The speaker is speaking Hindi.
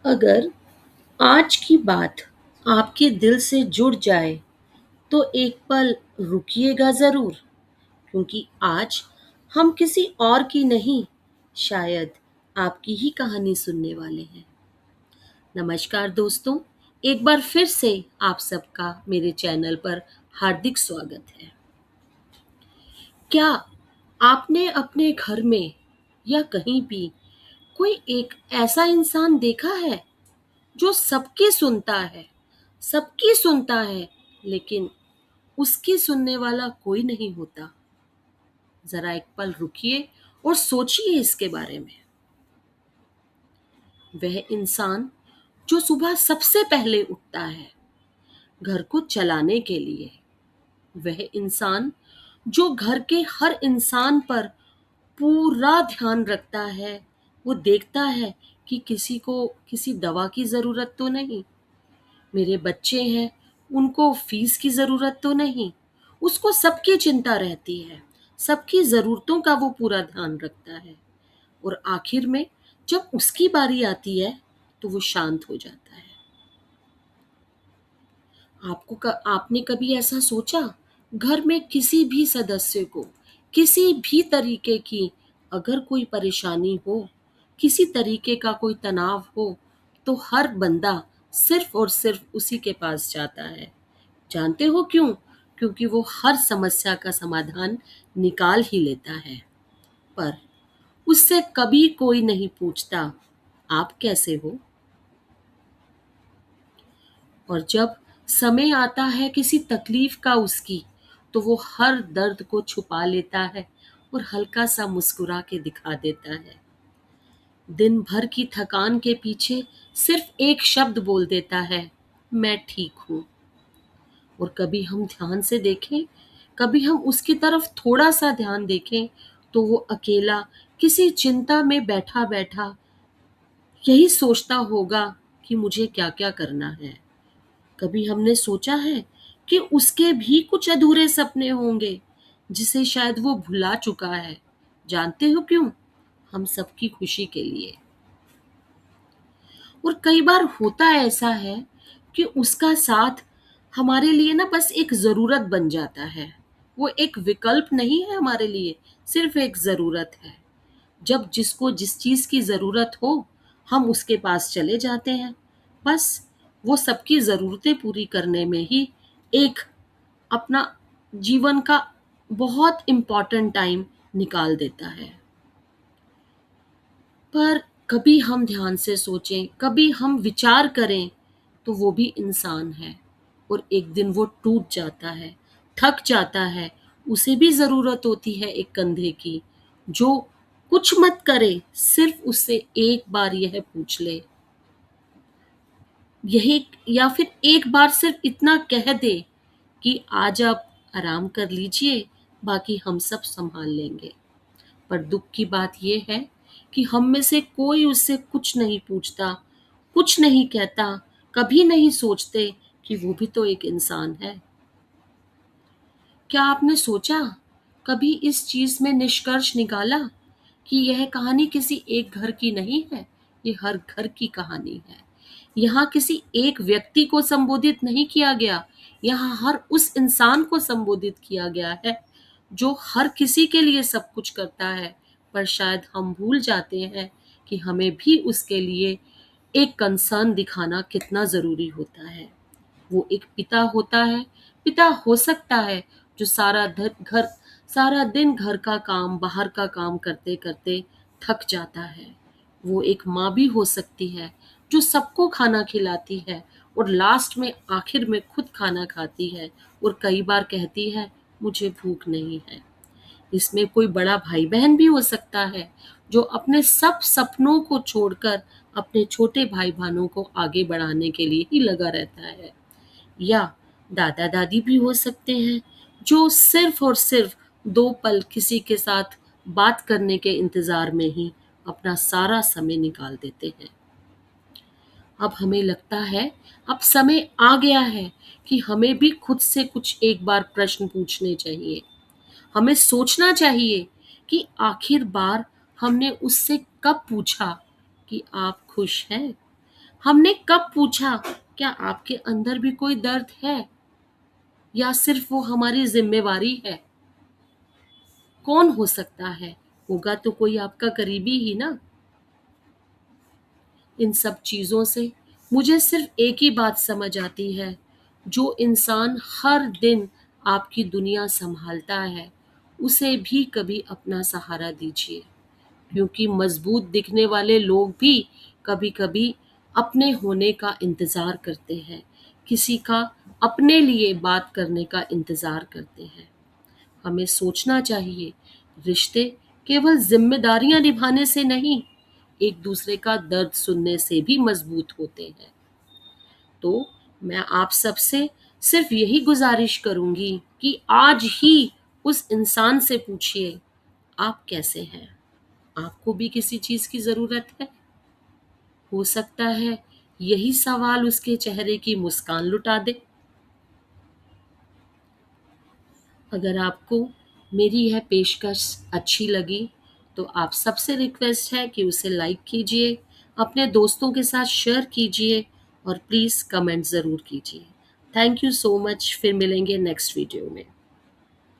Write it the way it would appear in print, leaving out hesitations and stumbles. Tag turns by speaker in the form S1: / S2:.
S1: अगर आज की बात आपके दिल से जुड़ जाए तो एक पल रुकिएगा ज़रूर, क्योंकि आज हम किसी और की नहीं, शायद आपकी ही कहानी सुनने वाले हैं। नमस्कार दोस्तों, एक बार फिर से आप सबका मेरे चैनल पर हार्दिक स्वागत है। क्या आपने अपने घर में या कहीं भी कोई एक ऐसा इंसान देखा है जो सबकी सुनता है, लेकिन उसकी सुनने वाला कोई नहीं होता? जरा एक पल रुकिए और सोचिए इसके बारे में। वह इंसान जो सुबह सबसे पहले उठता है घर को चलाने के लिए, वह इंसान जो घर के हर इंसान पर पूरा ध्यान रखता है। वो देखता है कि किसी को किसी दवा की जरूरत तो नहीं, मेरे बच्चे हैं, उनको फीस की ज़रूरत तो नहीं। उसको सबकी चिंता रहती है, सबकी ज़रूरतों का वो पूरा ध्यान रखता है। और आखिर में जब उसकी बारी आती है तो वो शांत हो जाता है। आपने कभी ऐसा सोचा, घर में किसी भी सदस्य को किसी भी तरीके की अगर कोई परेशानी हो, किसी तरीके का कोई तनाव हो, तो हर बंदा सिर्फ और सिर्फ उसी के पास जाता है। जानते हो क्यों? क्योंकि वो हर समस्या का समाधान निकाल ही लेता है। पर उससे कभी कोई नहीं पूछता, आप कैसे हो? और जब समय आता है किसी तकलीफ का उसकी, तो वो हर दर्द को छुपा लेता है और हल्का सा मुस्कुरा के दिखा देता है। दिन भर की थकान के पीछे सिर्फ एक शब्द बोल देता है, मैं ठीक हूँ। और कभी हम ध्यान से देखें, कभी हम उसकी तरफ थोड़ा सा ध्यान देखें, तो वो अकेला किसी चिंता में बैठा बैठा यही सोचता होगा कि मुझे क्या क्या करना है। कभी हमने सोचा है कि उसके भी कुछ अधूरे सपने होंगे जिसे शायद वो भुला चुका है? जानते हो क्यों? हम सबकी खुशी के लिए। और कई बार होता ऐसा है कि उसका साथ हमारे लिए ना बस एक ज़रूरत बन जाता है। वो एक विकल्प नहीं है हमारे लिए, सिर्फ एक ज़रूरत है। जब जिसको जिस चीज़ की ज़रूरत हो, हम उसके पास चले जाते हैं। बस वो सबकी ज़रूरतें पूरी करने में ही एक अपना जीवन का बहुत इम्पोर्टेंट टाइम निकाल देता है। पर कभी हम ध्यान से सोचें, कभी हम विचार करें, तो वो भी इंसान है और एक दिन वो टूट जाता है, थक जाता है। उसे भी ज़रूरत होती है एक कंधे की, जो कुछ मत करे, सिर्फ उससे एक बार यह पूछ ले, यही, या फिर एक बार सिर्फ इतना कह दे कि आज आप आराम कर लीजिए, बाकी हम सब संभाल लेंगे। पर दुख की बात ये है कि हम में से कोई उससे कुछ नहीं पूछता, कुछ नहीं कहता, कभी नहीं सोचते कि वो भी तो एक इंसान है। क्या आपने सोचा, कभी इस चीज में निष्कर्ष निकाला कि यह कहानी किसी एक घर की नहीं है, ये हर घर की कहानी है। यहाँ किसी एक व्यक्ति को संबोधित नहीं किया गया, यहाँ हर उस इंसान को संबोधित किया गया है जो हर किसी के लिए सब कुछ करता है। पर शायद हम भूल जाते हैं कि हमें भी उसके लिए एक कंसर्न दिखाना कितना जरूरी होता है। वो एक पिता होता है, पिता हो सकता है जो सारा दिन घर का काम, बाहर का काम करते करते थक जाता है। वो एक माँ भी हो सकती है जो सबको खाना खिलाती है और लास्ट में आखिर में खुद खाना खाती है और कई बार कहती है, मुझे भूख नहीं है। इसमें कोई बड़ा भाई बहन भी हो सकता है जो अपने सब सपनों को छोड़कर अपने छोटे भाई बहनों को आगे बढ़ाने के लिए ही लगा रहता है। या दादा दादी भी हो सकते हैं जो सिर्फ और सिर्फ दो पल किसी के साथ बात करने के इंतजार में ही अपना सारा समय निकाल देते हैं। अब हमें लगता है अब समय आ गया है कि हमें भी खुद से कुछ एक बार प्रश्न पूछने चाहिए। हमें सोचना चाहिए कि आखिर बार हमने उससे कब पूछा कि आप खुश हैं? हमने कब पूछा, क्या आपके अंदर भी कोई दर्द है, या सिर्फ वो हमारी जिम्मेवारी है? कौन हो सकता है? होगा तो कोई आपका करीबी ही ना। इन सब चीज़ों से मुझे सिर्फ एक ही बात समझ आती है, जो इंसान हर दिन आपकी दुनिया संभालता है, उसे भी कभी अपना सहारा दीजिए, क्योंकि मजबूत दिखने वाले लोग भी कभी-कभी अपने होने का इंतज़ार करते हैं, किसी का अपने लिए बात करने का इंतज़ार करते हैं। हमें सोचना चाहिए, रिश्ते केवल जिम्मेदारियां निभाने से नहीं, एक दूसरे का दर्द सुनने से भी मजबूत होते हैं। तो मैं आप सबसे सिर्फ यही गुजारिश करूंगी कि आज ही उस इंसान से पूछिए, आप कैसे हैं? आपको भी किसी चीज की जरूरत है? हो सकता है यही सवाल उसके चेहरे की मुस्कान लुटा दे। अगर आपको मेरी यह पेशकश अच्छी लगी, तो आप सबसे रिक्वेस्ट है कि उसे लाइक कीजिए, अपने दोस्तों के साथ शेयर कीजिए, और प्लीज़ कमेंट ज़रूर कीजिए। Thank you so much. फिर मिलेंगे नेक्स्ट वीडियो में।